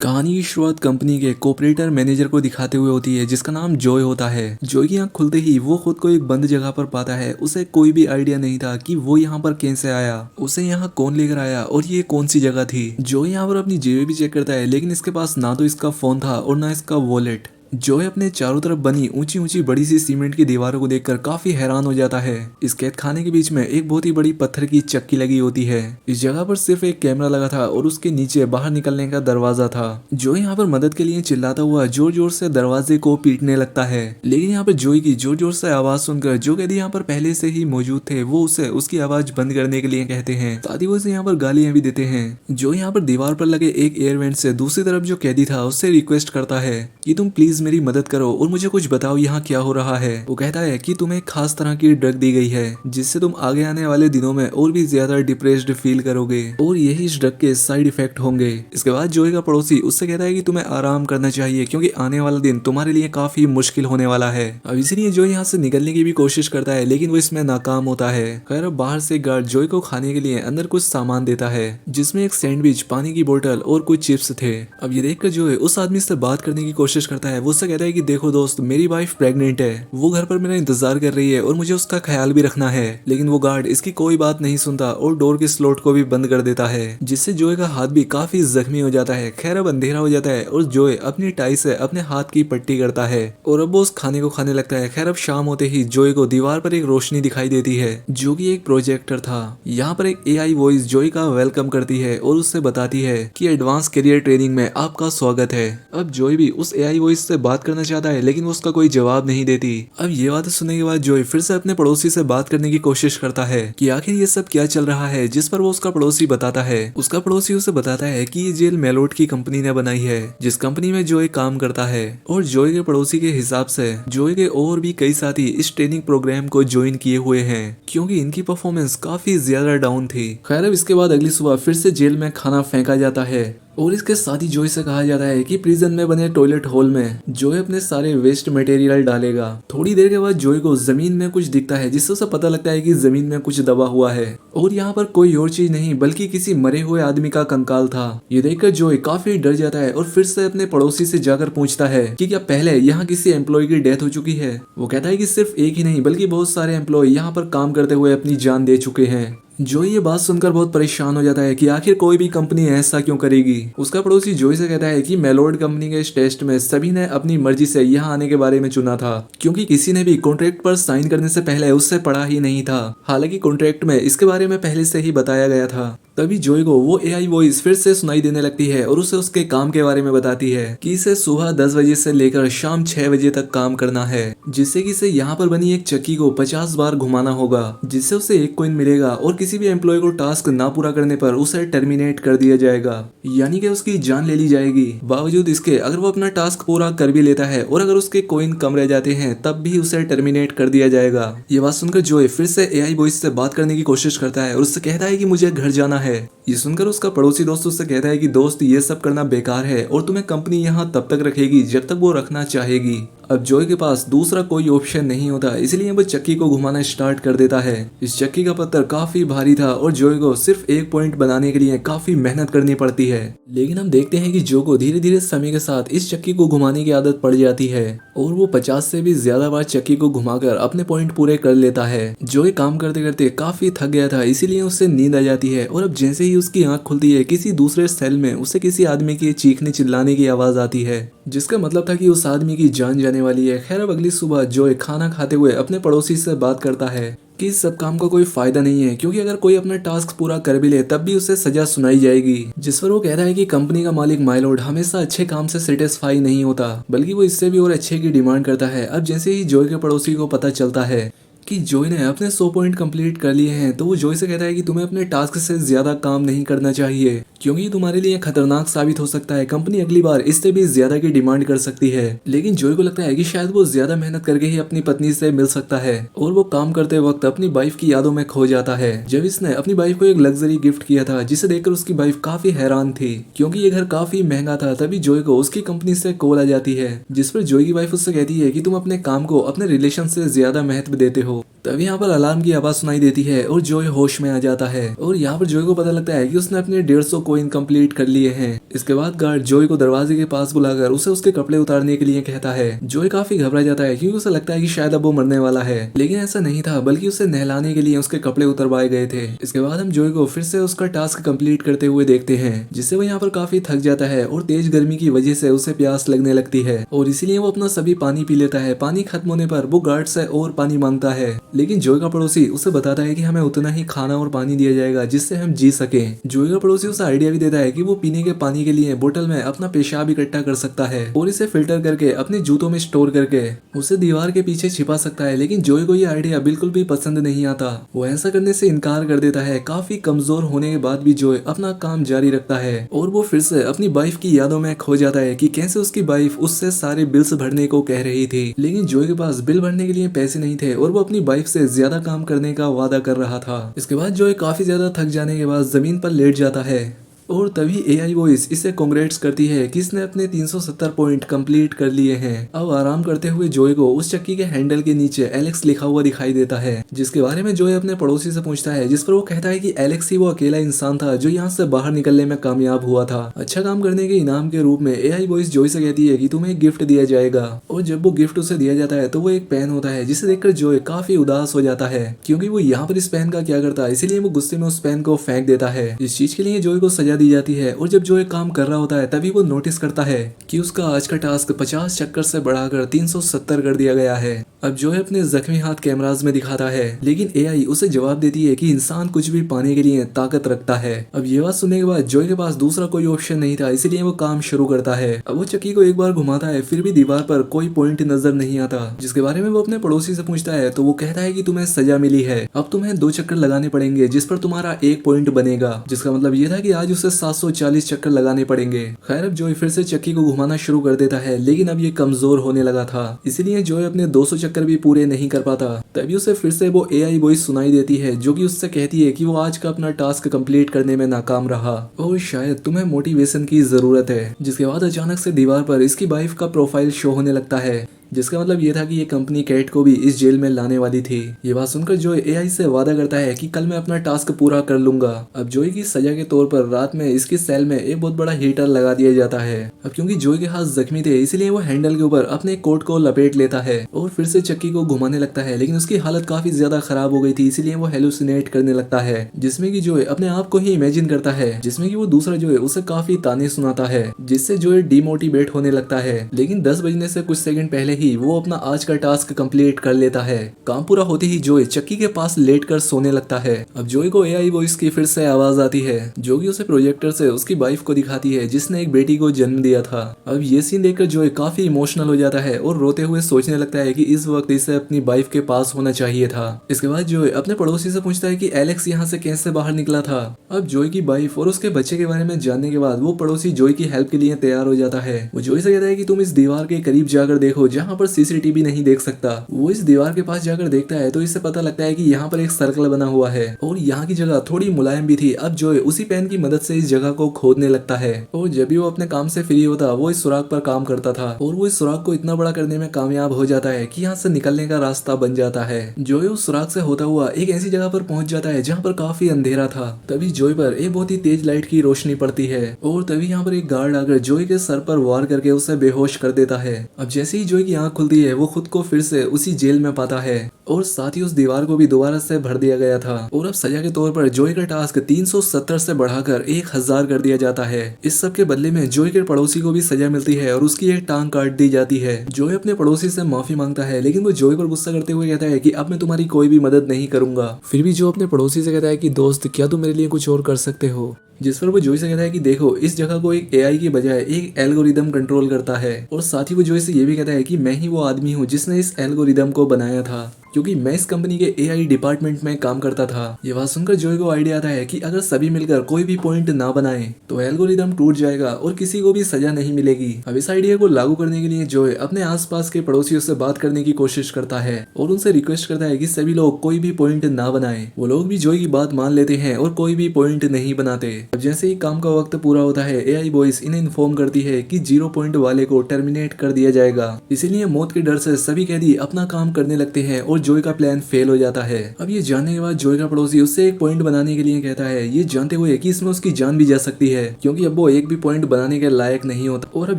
कहानी की शुरुआत कंपनी के कोऑपरेटर मैनेजर को दिखाते हुए होती है जिसका नाम जॉय होता है। जॉय की आंख खुलते ही वो खुद को एक बंद जगह पर पाता है। उसे कोई भी आइडिया नहीं था कि वो यहाँ पर कैसे आया, उसे यहाँ कौन लेकर आया और ये कौन सी जगह थी। जॉय यहाँ पर अपनी जेबें भी चेक करता है लेकिन इसके पास ना तो इसका फोन था और ना इसका वॉलेट। जॉय अपने चारों तरफ बनी ऊंची ऊंची बड़ी सी सीमेंट की दीवारों को देखकर काफी हैरान हो जाता है। इस कैद खाने के बीच में एक बहुत ही बड़ी पत्थर की चक्की लगी होती है। इस जगह पर सिर्फ एक कैमरा लगा था और उसके नीचे बाहर निकलने का दरवाजा था। जॉय यहाँ पर मदद के लिए चिल्लाता हुआ जोर जोर से दरवाजे को पीटने लगता है, लेकिन यहाँ पर जॉय की जोर जोर से आवाज सुनकर जो कैदी यहाँ पर पहले से ही मौजूद थे वो उसे उसकी आवाज बंद करने के लिए कहते हैं। साथ ही वो उसे यहाँ पर गालियां भी देते हैं। जो यहाँ पर दीवार पर लगे एक एयर वेंट से दूसरी तरफ जो कैदी था उससे रिक्वेस्ट करता है कि तुम प्लीज मेरी मदद करो और मुझे कुछ बताओ यहाँ क्या हो रहा है। वो कहता है कि तुम्हें खास तरह की ड्रग दी गई है जिससे तुम आगे आने वाले दिनों में और भी ज्यादा डिप्रेस्ड फील करोगे और यही इस ड्रग के साइड इफेक्ट होंगे। इसके बाद जॉय का पड़ोसी उससे कहता है कि तुम्हें आराम करना चाहिए क्योंकि आने वाला दिन तुम्हारे लिए काफी मुश्किल होने वाला है। अब इसलिए जॉय यहाँ से निकलने की भी कोशिश करता है लेकिन वो इसमें नाकाम होता है। खैर अब बाहर से गार्ड जॉय को खाने के लिए अंदर कुछ सामान देता है जिसमें एक सैंडविच, पानी की बोतल और कुछ चिप्स थे। अब ये देखकर जॉय उस आदमी से बात करने की कोशिश करता है। वो उससे कहता है कि देखो दोस्त, मेरी वाइफ प्रेग्नेंट है, वो घर पर मेरा इंतजार कर रही है और मुझे उसका ख्याल भी रखना है। लेकिन वो गार्ड इसकी कोई बात नहीं सुनता और डोर के स्लॉट को भी बंद कर देता है जिससे जॉय का हाथ भी काफी जख्मी हो जाता है। खैर अब अंधेरा हो जाता है और जॉय अपनी टाई से अपने हाथ की पट्टी करता है और अब वो उस खाने को खाने लगता है। खैर अब शाम होते ही जॉय को दीवार पर एक रोशनी दिखाई देती है जो कि एक प्रोजेक्टर था। यहाँ पर एक एआई वॉइस जॉय का वेलकम करती है और उससे बताती है कि एडवांस करियर ट्रेनिंग में आपका स्वागत है। अब जॉय भी उस एआई वॉइस से बात करना चाहता है लेकिन वो उसका कोई जवाब नहीं देती। अब ये बात सुनने के बाद जॉय फिर से अपने पड़ोसी से बात करने की कोशिश करता है कि आखिर ये सब क्या चल रहा है, जिस पर वो उसका पड़ोसी बताता है। उसका पड़ोसी उसे बताता है कि ये जेल मेलोड की कंपनी ने बनाई है जिस कंपनी में जॉय काम करता है। और जॉय के पड़ोसी के हिसाब से जॉय के और भी कई साथी इस ट्रेनिंग प्रोग्राम को ज्वाइन किए हुए हैं क्योंकि इनकी परफॉर्मेंस काफी ज्यादा डाउन थी। खैर अब इसके बाद अगली सुबह फिर से जेल में खाना फेंका जाता है और इसके साथ ही जॉय से कहा जाता है कि प्रिजन में बने टॉयलेट हॉल में जॉय अपने सारे वेस्ट मटेरियल डालेगा। थोड़ी देर के बाद जॉय को जमीन में कुछ दिखता है जिससे उसे पता लगता है कि जमीन में कुछ दबा हुआ है और यहाँ पर कोई और चीज नहीं बल्कि किसी मरे हुए आदमी का कंकाल था। ये देखकर जॉय काफी डर जाता है और फिर से अपने पड़ोसी से जाकर पूछता है कि क्या पहले यहाँ किसी एम्प्लॉय की डेथ हो चुकी है। वो कहता है कि सिर्फ एक ही नहीं बल्कि बहुत सारे एम्प्लॉय यहाँ पर काम करते हुए अपनी जान दे चुके हैं। जॉय ये बात सुनकर बहुत परेशान हो जाता है कि आखिर कोई भी कंपनी ऐसा क्यों करेगी। उसका पड़ोसी जॉय से कहता है कि मेलोड कंपनी के इस टेस्ट में सभी ने अपनी मर्जी से यहाँ आने के बारे में चुना था क्योंकि किसी ने भी कॉन्ट्रैक्ट पर साइन करने से पहले उससे पढ़ा ही नहीं था। हालांकि कॉन्ट्रैक्ट में इसके बारे में पहले से ही बताया गया था। तभी जॉय को वो एआई वॉइस फिर से सुनाई देने लगती है और उसे उसके काम के बारे में बताती है कि इसे सुबह 10 बजे से लेकर शाम 6 बजे तक काम करना है जिससे कि इसे यहाँ पर बनी एक चक्की को 50 बार घुमाना होगा जिससे उसे 1 कॉइन मिलेगा और किसी भी एम्प्लॉय को टास्क ना पूरा करने पर उसे टर्मिनेट कर दिया जाएगा, यानी कि उसकी जान ले ली जाएगी। बावजूद इसके अगर वो अपना टास्क पूरा कर भी लेता है और अगर उसके कॉइन कम रह जाते हैं तब भी उसे टर्मिनेट कर दिया जाएगा। ये बात सुनकर जॉय फिर से एआई वॉइस से बात करने की कोशिश करता है और उससे कहता है कि मुझे घर जाना है। ये सुनकर उसका पड़ोसी दोस्त उससे कहता है कि दोस्त ये सब करना बेकार है और तुम्हें कंपनी यहाँ तब तक रखेगी जब तक वो रखना चाहेगी। अब जॉय के पास दूसरा कोई ऑप्शन नहीं होता इसलिए वो चक्की को घुमाना स्टार्ट कर देता है। इस चक्की का पत्थर काफी भारी था और जॉय को सिर्फ 1 पॉइंट बनाने के लिए काफी मेहनत करनी पड़ती है। लेकिन हम देखते हैं कि जॉय को धीरे धीरे समय के साथ इस चक्की को घुमाने की आदत पड़ जाती है और वो 50 से भी ज्यादा बार चक्की को घुमाकर अपने पॉइंट पूरे कर लेता है। जॉय काम करते करते काफी थक गया था इसीलिए उसे नींद आ जाती है और अब जैसे ही उसकी आंख खुलती है किसी दूसरे सेल में उसे किसी आदमी की चीखने चिल्लाने की आवाज आती है जिसका मतलब था कि उस आदमी की जान जाने वाली है। खैर अब अगली सुबह जॉय खाना खाते हुए अपने पड़ोसी से बात करता है कि इस सब काम का कोई फायदा नहीं है क्योंकि अगर कोई अपना टास्क पूरा कर भी ले तब भी उसे सजा सुनाई जाएगी। जिस पर वो कहता है कि कंपनी का मालिक माइलोड हमेशा अच्छे काम से सेटिस्फाई नहीं होता बल्कि वो इससे भी और अच्छे की डिमांड करता है। अब जैसे ही जॉय के पड़ोसी को पता चलता है कि जॉय ने अपने 100 पॉइंट कंप्लीट कर लिए हैं तो वो जॉय से कहता है कि तुम्हें अपने टास्क से ज्यादा काम नहीं करना चाहिए क्योंकि ये तुम्हारे लिए खतरनाक साबित हो सकता है। कंपनी अगली बार इससे भी ज्यादा की डिमांड कर सकती है। लेकिन जॉय को लगता है कि शायद वो ज्यादा मेहनत करके ही अपनी पत्नी से मिल सकता है और वो काम करते वक्त अपनी वाइफ की यादों में खो जाता है जब इसने अपनी वाइफ को एक लग्जरी गिफ्ट किया था जिसे देखकर उसकी वाइफ काफी हैरान थी क्योंकि ये घर काफी महंगा था। तभी जॉय को उसकी कंपनी से कॉल आ जाती है जिस पर जॉय की वाइफ उससे कहती है कि तुम अपने काम को अपने रिलेशन से ज्यादा महत्व देते हो हो। तभी यहाँ पर अलार्म की आवाज सुनाई देती है और जॉय होश में आ जाता है और यहाँ पर जॉय को पता लगता है कि उसने अपने 150 कॉइन कंप्लीट कर लिए हैं। इसके बाद गार्ड जॉय को दरवाजे के पास बुलाकर उसे उसके कपड़े उतारने के लिए कहता है। जॉय काफी घबरा जाता है क्योंकि उसे लगता है कि शायद अब वो मरने वाला है, लेकिन ऐसा नहीं था, बल्कि उसे नहलाने के लिए उसके कपड़े उतरवाए गए थे। इसके बाद हम जॉय को फिर से उसका टास्क कंप्लीट करते हुए देखते हैं, जिससे वो यहाँ पर काफी थक जाता है और तेज गर्मी की वजह से उसे प्यास लगने लगती है और इसीलिए वो अपना सभी पानी पी लेता है। पानी खत्म होने पर वो गार्ड से और पानी मांगता है, लेकिन जॉय का पड़ोसी उसे बताता है कि हमें उतना ही खाना और पानी दिया जाएगा जिससे हम जी सके। जॉय का पड़ोसी उसे आइडिया भी देता है कि वो पीने के पानी के लिए बोतल में अपना पेशाब इकट्ठा कर सकता है और इसे फिल्टर करके अपने जूतों में स्टोर करके उसे दीवार के पीछे छिपा सकता है। लेकिन जॉय को ये आइडिया बिल्कुल भी पसंद नहीं आता, वो ऐसा करने से इनकार कर देता है। काफी कमजोर होने के बाद भी जॉय अपना काम जारी रखता है और वो फिर से अपनी वाइफ की यादों में खो जाता है कि कैसे उसकी वाइफ उससे सारे बिल्स भरने को कह रही थी, लेकिन जॉय के पास बिल भरने के लिए पैसे नहीं थे और वो अपनी वाइफ से ज्यादा काम करने का वादा कर रहा था। इसके बाद जॉय काफी ज्यादा थक जाने के बाद जमीन पर लेट जाता है और तभी एआई वॉइस इसे कांग्रेट्स करती है कि इसने अपने 370 पॉइंट कंप्लीट कर लिए हैं। अब आराम करते हुए जॉय को उस चक्की के हैंडल के नीचे एलेक्स लिखा हुआ दिखाई देता है, जिसके बारे में जॉय अपने पड़ोसी से पूछता है, जिस पर वो कहता है कि एलेक्स ही वो अकेला इंसान था जो यहाँ से बाहर निकलने में कामयाब हुआ था। अच्छा काम करने के इनाम के रूप में एआई वॉइस जॉय से कहती है कि तुम्हें एक गिफ्ट दिया जाएगा और जब वो गिफ्ट उसे दिया जाता है तो वो एक पेन होता है, जिसे देखकर जॉय काफी उदास हो जाता है क्योंकि वो यहाँ पर इस पेन का क्या करता है, इसीलिए वो गुस्से में उस पेन को फेंक देता है। इस चीज के लिए जॉय को सजा दी जाती है और जब जॉय काम कर रहा होता है तभी वो नोटिस करता है कि उसका आज का टास्क 50 चक्कर से बढ़ाकर 370 कर दिया गया है। अब जॉय अपने जख्मी हाथ कैमराज में दिखाता है, लेकिन एआई उसे जवाब देती है कि इंसान कुछ भी पाने के लिए ताकत रखता है। अब ये बात सुनने के बाद जॉय के पास दूसरा कोई ऑप्शन नहीं था, इसीलिए वो काम शुरू करता है। अब वो चक्की को एक बार घुमाता है, फिर भी दीवार पर कोई पॉइंट नजर नहीं आता, जिसके बारे में वो अपने पड़ोसी से पूछता है तो वो कहता है कि तुम्हें सजा मिली है, अब तुम्हें 2 चक्कर लगाने पड़ेंगे जिस पर तुम्हारा 1 पॉइंट बनेगा। जिसका मतलब ये था कि आज उसे 740 चक्कर लगाने पड़ेंगे। खैर अब जॉय फिर से चक्की को घुमाना शुरू कर देता है, लेकिन अब ये कमजोर होने लगा था, इसीलिए जॉय अपने 200 चक्कर भी पूरे नहीं कर पाता। तभी उसे फिर से वो एआई वॉइस सुनाई देती है जो कि उससे कहती है कि वो आज का अपना टास्क कंप्लीट करने में नाकाम रहा और शायद तुम्हें मोटिवेशन की जरूरत है। जिसके बाद अचानक से दीवार पर इसकी वाइफ का प्रोफाइल शो होने लगता है, जिसका मतलब ये था कि ये कंपनी कैट को भी इस जेल में लाने वाली थी। ये बात सुनकर जॉय एआई से वादा करता है कि कल मैं अपना टास्क पूरा कर लूंगा। अब जॉय की सजा के तौर पर रात में इसकी सेल में एक बहुत बड़ा हीटर लगा दिया जाता है। अब क्योंकि जॉय के हाथ जख्मी थे इसलिए वो हैंडल के ऊपर अपने कोट को लपेट लेता है और फिर से चक्की को घुमाने लगता है, लेकिन उसकी हालत काफी ज्यादा खराब हो गई थी, इसीलिए वो हेलुसिनेट करने लगता है, जिसमें कि जॉय अपने आप को ही इमेजिन करता है, जिसमें कि वो दूसरा जॉय उसे काफी ताने सुनाता है, जिससे जॉय डिमोटिवेट होने लगता है। लेकिन 10 बजने से कुछ सेकंड पहले ही वो अपना आज का टास्क कंप्लीट कर लेता है। काम पूरा होते ही जॉय चक्की के पास लेटकर सोने लगता है। अब जॉय को एआई वॉइस की फिर से आवाज आती है जो कि उसे प्रोजेक्टर से उसकी वाइफ को दिखाती है जिसने एक बेटी को जन्म दिया था। अब ये सीन देखकर जॉय काफी इमोशनल हो जाता है और रोते हुए सोचने लगता है कि इस वक्त इसे अपनी वाइफ के पास होना चाहिए था। इसके बाद जॉय अपने पड़ोसी से पूछता है कि एलेक्स यहाँ से कैसे बाहर निकला था। अब जॉय की वाइफ और उसके बच्चे के बारे में जानने के बाद वो पड़ोसी जॉय की हेल्प के लिए तैयार हो जाता है। वो जॉय से कहता है कि तुम इस दीवार के करीब जाकर देखो जहाँ पर सीसीटीवी नहीं देख सकता। वो इस दीवार के पास जाकर देखता है तो इससे पता लगता है कि यहाँ पर एक सर्कल बना हुआ है और यहाँ की जगह थोड़ी मुलायम भी थी। अब जॉय उसी पेन की मदद से इस जगह को खोदने लगता है और जब भी वो अपने काम से फ्री होता वो इस सुराग पर काम करता था और वो इस सुराग को इतना बड़ा करने में कामयाब हो जाता है कि यहाँ से निकलने का रास्ता बन जाता है। जॉय उस सुराग से होता हुआ एक ऐसी जगह पर पहुंच जाता है जहाँ पर काफी अंधेरा था। तभी जॉय पर एक बहुत ही तेज लाइट की रोशनी पड़ती है और तभी यहाँ पर एक गार्ड आकर जॉय के सर पर वार करके उसे बेहोश कर देता है। अब जैसे ही जॉय की आंख खुलती है वो खुद को फिर से उसी जेल में पाता है और साथ ही उस दीवार को भी दोबारा से भर दिया गया था और अब सजा के तौर पर जॉय का टास्क 370 से बढ़ाकर 1000 कर दिया जाता है। इस सब के बदले में जॉय के पड़ोसी को भी सजा मिलती है और उसकी एक टांग काट दी जाती है। जॉय अपने पड़ोसी से माफी मांगता है, लेकिन वो जॉय पर गुस्सा करते हुए कहता है कि अब मैं तुम्हारी कोई भी मदद नहीं करूंगा। फिर भी जो अपने पड़ोसी से कहता है कि दोस्त क्या तुम मेरे लिए कुछ और कर सकते हो, जिस पर वो जॉय से कहता है कि देखो इस जगह को एक एआई की बजाय एक एल्गोरिदम कंट्रोल करता है और साथ ही वो जॉय से ये भी कहता है कि मैं ही वो आदमी हूँ जिसने इस एल्गोरिदम को बनाया था, क्योंकि मैं इस कंपनी के एआई डिपार्टमेंट में काम करता था। ये बात सुनकर जॉय को आइडिया आता है कि अगर सभी मिलकर कोई भी पॉइंट ना बनाए तो एल्गोरिदम टूट जाएगा और किसी को भी सजा नहीं मिलेगी। अब इस आइडिया को लागू करने के लिए जॉय अपने आसपास के पड़ोसियों से बात करने की कोशिश करता है और उनसे रिक्वेस्ट करता है कि सभी लोग कोई भी पॉइंट ना बनाए। वो लोग भी जॉय की बात मान लेते हैं और कोई भी पॉइंट नहीं बनाते। अब जैसे ही काम का वक्त पूरा होता है एआई वॉइस इन्हें इन्फॉर्म करती है कि 0 पॉइंट वाले को टर्मिनेट कर दिया जाएगा। इसीलिए मौत के डर से सभी कैदी अपना काम करने लगते हैं और और जोय का प्लान फेल हो जाता है। अब ये जानने के बाद जोय का पड़ोसी उससे एक पॉइंट बनाने के लिए कहता है, ये जानते हुए कि इसमें उसकी जान भी जा सकती है, क्योंकि अब वो एक भी पॉइंट बनाने के लायक नहीं होता। और अब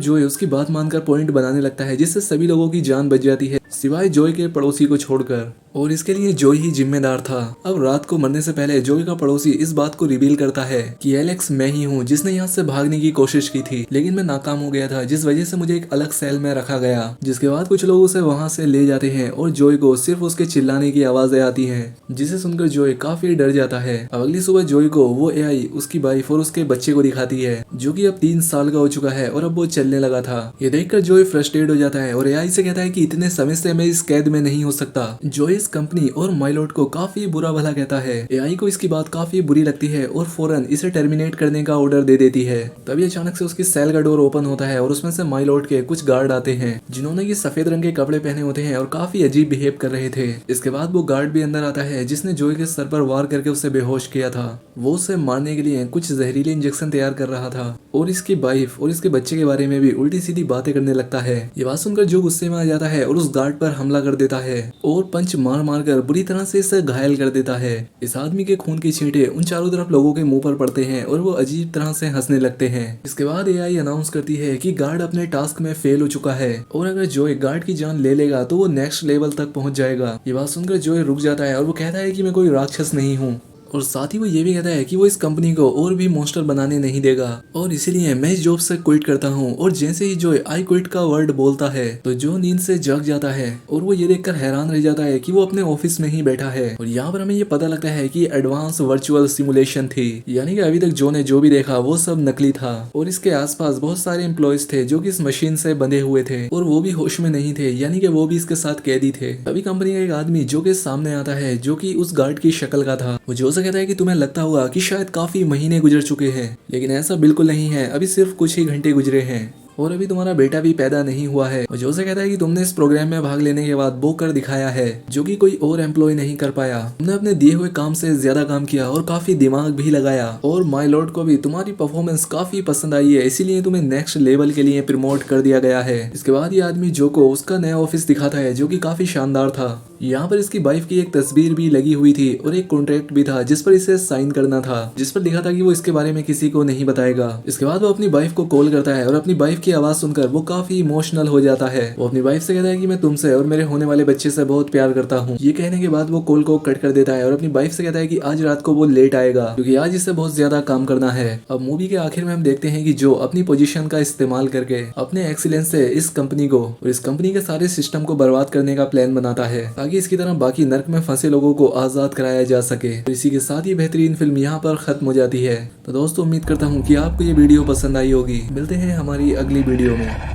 जोय उसकी बात मानकर पॉइंट बनाने लगता है, जिससे सभी लोगों की जान बच जाती है सिवाय जोय के पड़ोसी को छोड़कर, और इसके लिए जोय ही जिम्मेदार था। अब रात को मरने से पहले जोय का पड़ोसी इस बात को रिवील करता है कि एलेक्स मैं ही हूँ जिसने यहाँ से भागने की कोशिश की थी, लेकिन मैं नाकाम हो गया था, जिस वजह से मुझे एक अलग सेल में रखा गया। जिसके बाद कुछ लोग उसे वहाँ से ले जाते हैं और जोय को सिर्फ उसके चिल्लाने की आवाजें आती हैं, जिसे सुनकर जोय काफी डर जाता है। अब अगली सुबह जोय को वो एआई उसकी वाइफ और उसके बच्चे को दिखाती है, जो कि अब 3 साल का हो चुका है और अब वो चलने लगा था। ये देखकर जोय फ्रस्ट्रेट हो जाता है और एआई से कहता है कि इतने समय से मैं इस कैद में नहीं हो सकता। जोय इस कंपनी और माइलोट को काफी बुरा भला कहता है। एआई को इसकी बात काफी बुरी लगती है और फौरन इसे टर्मिनेट करने का ऑर्डर दे देती है। तभी अचानक से उसकी सेल का डोर ओपन होता है और उसमें से माइलोट के कुछ गार्ड आते हैं, जिन्होंने ये सफेद रंग के कपड़े पहने होते हैं और काफी अजीब बिहेव कर रहे थे। इसके बाद वो गार्ड भी अंदर आता है, जिसने जोय के सर पर वार करके उसे बेहोश किया था। वो उसे मारने के लिए कुछ जहरीले इंजेक्शन तैयार कर रहा था और इसकी वाइफ और इसके बच्चे के बारे में भी उल्टी सीधी बातें करने लगता है। ये बात सुनकर जो गुस्से में आ जाता है और उस गार्ड पर हमला कर देता है और पंच मार मार कर बुरी तरह से इसे घायल कर देता है। इस आदमी के खून की छींटे उन चारों तरफ लोगों के मुंह पर पड़ते हैं और वो अजीब तरह से हंसने लगते हैं। इसके बाद एआई अनाउंस करती है कि गार्ड अपने टास्क में फेल हो चुका है और अगर जोय गार्ड की जान ले लेगा तो वो नेक्स्ट लेवल तक पहुंच जाएगा। ये बात सुनकर जोय रुक जाता है और वो कहता है कि मैं कोई राक्षस नहीं हूँ, और साथ ही वो ये भी कहता है कि वो इस कंपनी को और भी मॉन्स्टर बनाने नहीं देगा और इसीलिए मैं इस जॉब से क्विट करता हूँ। और जैसे ही जो आई क्विट का वर्ड बोलता है तो जो नींद से जग जाता है और वो ये देखकर हैरान रह जाता है कि वो अपने ऑफिस में ही बैठा है। और यहाँ पर हमें ये पता लगता है कि एडवांस वर्चुअल सिमुलेशन थी, यानी कि अभी तक जो ने जो भी देखा वो सब नकली था और इसके आसपास बहुत सारे एम्प्लॉयज थे जो कि इस मशीन से बंधे हुए थे और वो भी होश में नहीं थे, यानी कि वो भी इसके साथ कैदी थे। तभी कंपनी का एक आदमी जो कि सामने आता है, जो कि उस गार्ड की शक्ल का था। वो जो कहता है कि तुम्हें लगता होगा कि शायद काफी महीने गुजर चुके हैं, लेकिन ऐसा बिल्कुल नहीं है, अभी सिर्फ कुछ ही घंटे गुजरे हैं और अभी तुम्हारा बेटा भी पैदा नहीं हुआ है। और जोसे कहता है कि तुमने इस प्रोग्राम में भाग लेने के बाद वो कर दिखाया है जो कि कोई और एम्प्लॉय नहीं कर पाया। तुमने अपने दिए हुए काम से ज्यादा काम किया और काफी दिमाग भी लगाया और माय लॉर्ड को भी तुम्हारी परफॉर्मेंस काफी पसंद आई है, इसीलिए तुम्हें नेक्स्ट लेवल के लिए प्रमोट कर दिया गया है। इसके बाद ये आदमी जो को उसका नया ऑफिस दिखाता है जो कि काफी शानदार था। यहाँ पर इसकी वाइफ की एक तस्वीर भी लगी हुई थी और एक कॉन्ट्रैक्ट भी था जिस पर इसे साइन करना था, जिस पर लिखा था कि वो इसके बारे में किसी को नहीं बताएगा। इसके बाद वो अपनी वाइफ को कॉल करता है और अपनी वाइफ की आवाज सुनकर वो काफी इमोशनल हो जाता है। वो अपनी वाइफ से कहता है कि मैं तुमसे और मेरे होने वाले बच्चे से बहुत प्यार करता हूँ। ये कहने के बाद वो कॉल को कट कर देता है और अपनी वाइफ से कहता है कि आज रात को वो लेट आएगा क्योंकि आज इससे बहुत ज्यादा काम करना है। अब मूवी के आखिर में हम देखते हैं कि जो अपनी पोजीशन का इस्तेमाल करके अपने एक्सीलेंस से इस कंपनी को और इस कंपनी के सारे सिस्टम को बर्बाद करने का प्लान बनाता है ताकि इसकी तरह बाकी नर्क में फंसे लोगों को आजाद कराया जा सके। तो इसी के साथ ही बेहतरीन फिल्म यहाँ पर खत्म हो जाती है। तो दोस्तों उम्मीद करता हूँ कि आपको ये वीडियो पसंद आई होगी। मिलते हैं हमारी अगली वीडियो में।